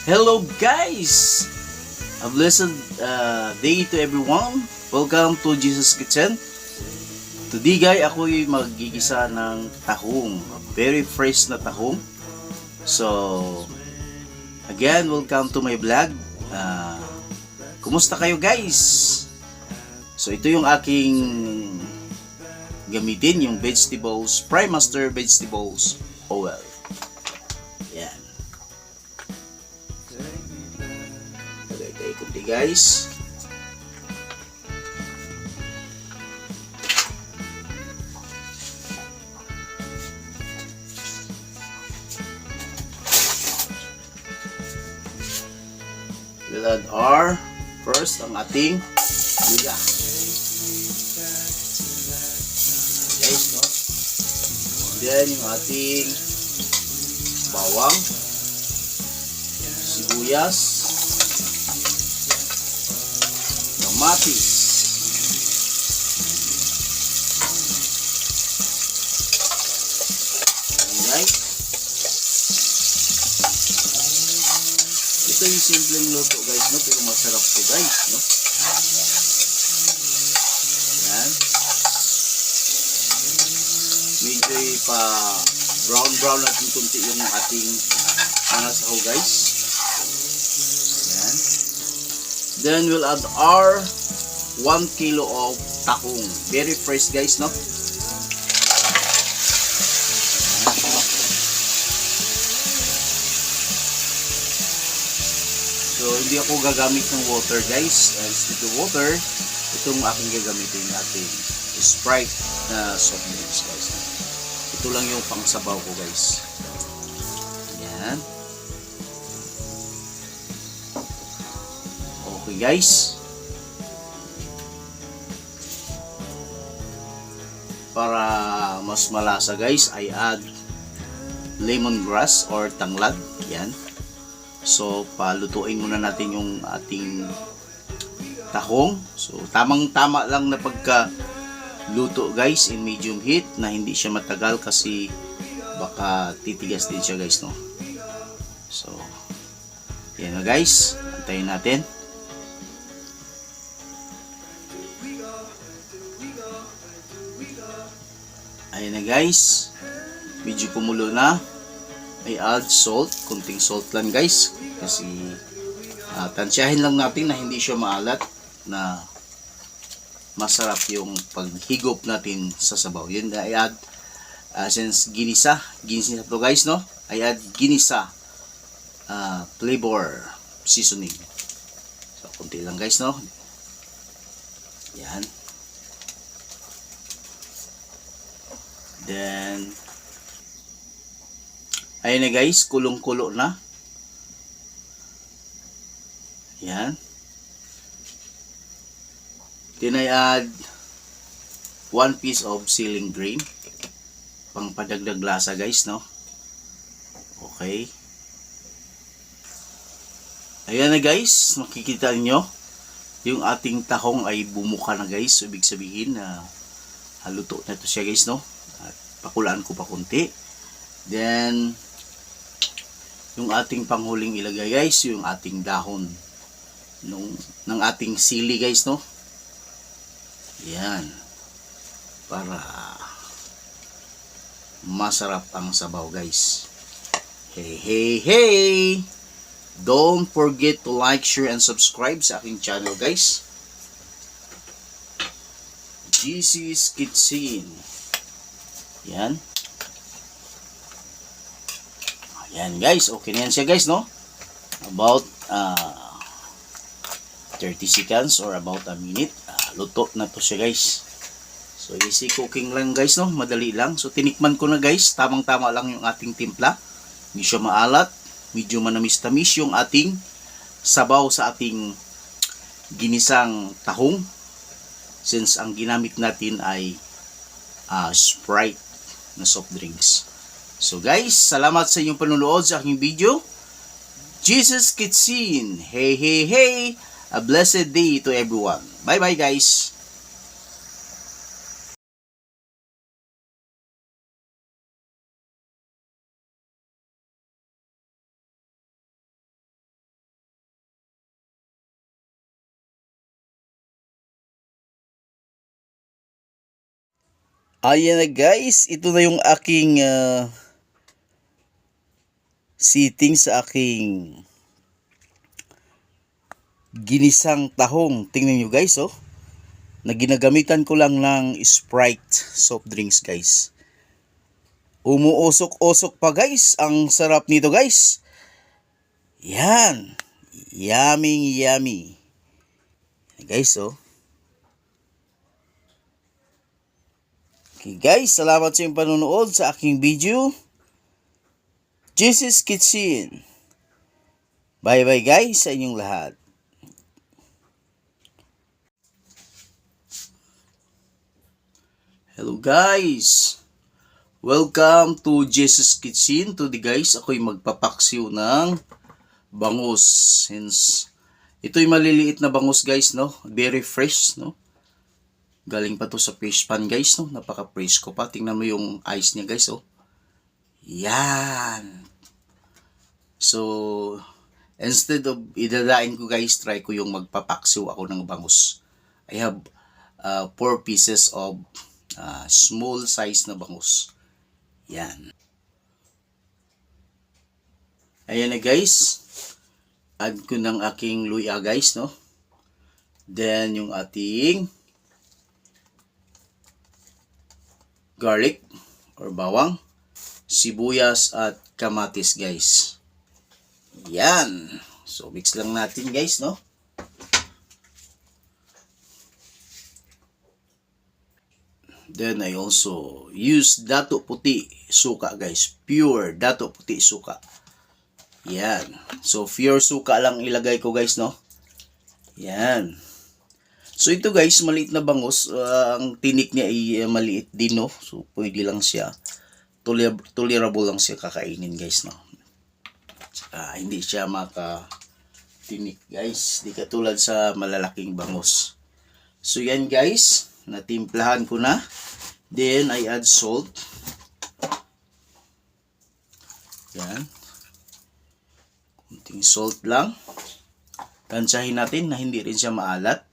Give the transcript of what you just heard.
Hello guys! A blessed day to everyone. Welcome to Jesus Kitchen. Today guys, ako'y magigisa ng tahong. A very fresh na tahong. So, again, welcome to my vlog. Kumusta kayo guys? So, ito yung aking gamitin, yung vegetables, Prime Master Vegetables Oil. Yan. Lagay tayo kunti guys. We'll add our first ang ating liga. Guys, no? Then yung ating bawang, sibuyas, kamatis, guys. Ito yung simpleng luto guys, no? Pero masarap to guys, no? Yan. Medyo pa brown natin kunti yung ating mga sahaw guys. Yan. Then we'll add our 1 kilo of tahong. Very fresh guys, no? So, hindi ako gagamit ng water guys. Instead of water, itong aking gagamitin natin Sprite na soft drinks guys. Ito lang yung pangsabaw ko guys. Yan. Okay guys. Para mas malasa guys, I add lemongrass or tanglad. Yan. So, palutuin muna natin yung ating tahong. So, tamang-tama lang na pagka-luto guys in medium heat na hindi siya matagal kasi baka titigas din siya guys, no? So, yan na guys. Antayin natin. Ayan na guys. Medyo kumulo na. I add salt, kunting salt lang guys kasi tansyahin lang natin na hindi siya maalat, na masarap yung paghigop natin sa sabaw. Yun, I add since ginisa to guys, no? I add ginisa flavor seasoning. So kunti lang guys, no? Yan. Then ayun na guys, kulong-kulo na. Yan. Then I add 1 piece of ceiling green. Pang padagdag lasa guys, no? Okay. Ayan na guys, makikita niyo yung ating tahong ay bumuka na guys. So, ibig sabihin na haluto na ito siya guys, no? At pakulaan ko pa kunti. Then yung ating panghuling ilagay guys, yung ating dahon ng ating sili guys, no? Yan. Para masarap ang sabaw guys. Hey! Don't forget to like, share, and subscribe sa aking channel guys. Jesus Kitchen. Yan. Yan guys, okay na yan siya guys, no? About 30 seconds or about a minute, luto na to siya guys. So easy cooking lang guys, no? Madali lang. So tinikman ko na guys, tamang-tama lang yung ating timpla. Hindi siya maalat, medyo manamis-tamis yung ating sabaw sa ating ginisang tahong. Since ang ginamit natin ay Sprite na soft drinks. So guys, salamat sa inyong panunood sa aking video. Jesus Kitchen. Hey! A blessed day to everyone. Bye guys. Ayan na guys, ito na yung aking seating sa aking ginisang tahong. Tingnan nyo guys, oh. Na ginagamitan ko lang ng Sprite soft drinks guys. Umuusok-usok pa guys. Ang sarap nito guys. Yan. Yummy, yummy. Guys, oh. Okay guys, salamat sa iyong panonood sa aking video. Jesus Kitchen. Bye bye guys sa inyong lahat. Hello guys. Welcome to Jesus Kitchen. Today guys, ako'y magpapaksiw ng bangus. Since ito'y maliliit na bangus guys, no? Very fresh, no? Galing pa to sa fish pan guys, no? Napaka-fresh ko pa. Tingnan mo yung ice niya guys, oh. Yan. So, instead of idadain ko guys, try ko yung magpapaksiw ako ng bangus. I have 4 pieces of small size na bangus. Yan. Ayan na guys. Add ko ng aking luya guys, no? Then, yung ating garlic or bawang, sibuyas at kamatis guys. Yan. So mix lang natin guys, no? Then I also use dato puti suka guys. Pure dato puti suka. Yan. So pure suka lang ilagay ko guys, no? Yan. So ito guys, maliit na bangus, ang tinik niya ay maliit din, no? So pwede lang siya, tolerable lang siya kakainin guys, no? Hindi siya makatinik guys, di katulad sa malalaking bangus. So yan guys, natimplahan ko na. Then I add salt. Yan. Kunting salt lang. Tansyahin natin na hindi rin siya maalat.